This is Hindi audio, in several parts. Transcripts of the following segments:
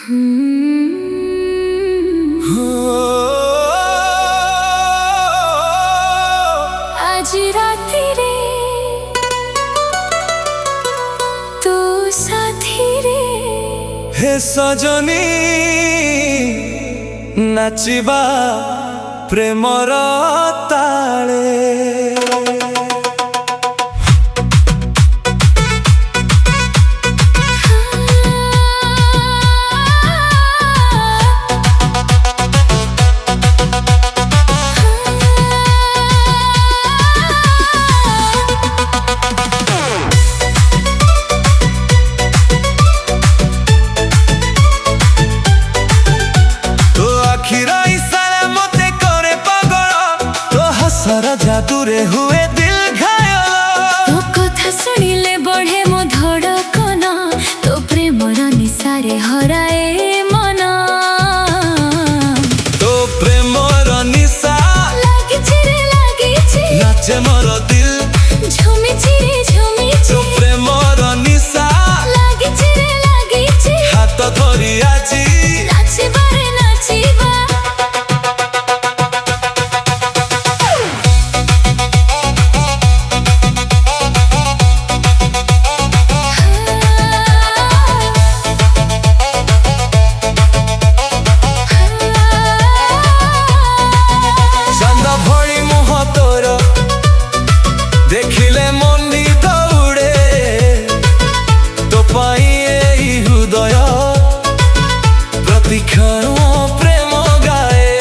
आज राती रे तू साथी रे हे सजनी नाचिबा प्रेमर ताले। सारा जादू रे हुए दिल घायल तो कथा सुनिले बढ़े मो धड़कन तो प्रेमर निशारे हराए मन तो प्रेमर निशा लागिछि रे लागिछि नाचे मोर दिल झुमिछि रे झुमिछि तो प्रेमर निशा लागिछि रे लागिछि हाथ धरि आछि नाचिबा रे नाचिबा देखिले मनी दौड़े तो पाई हृदय प्रतिक्षण प्रेम गाए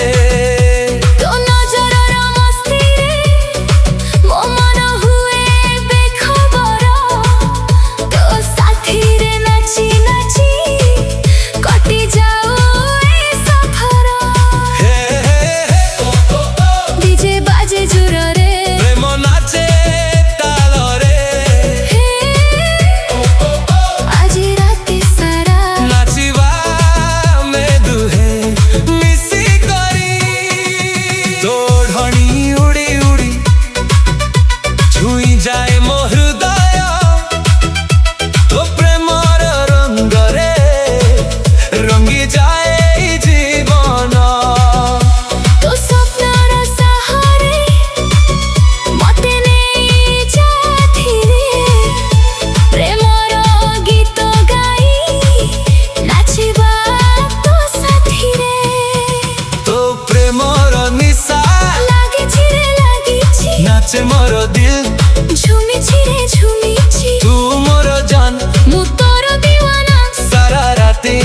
तो नजर मस्ती रे मो मन हुए बेखबर तो साथी रे नाची नाची कटी जाऊ ए सफर डीजे बाजे जुर रे प्रेम नाचे जाए मो हृदय तो प्रेमर रंग रे रंगी जाए जीवन तो स्वप्नर सहारे मते नहीं जाथि रे प्रेमर गीत गाई नाचिबा तो साथी रे तो प्रेमर निशा लागिछि रे लागिछि नाचे मोर दिल झुमिछि रे झुमिछि तू मोर जान मु तोर दीवाना सारा राती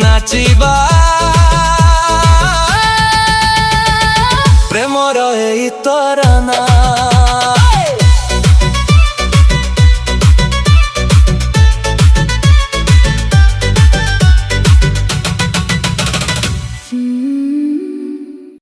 नाचिबा प्रेमर एई तराना।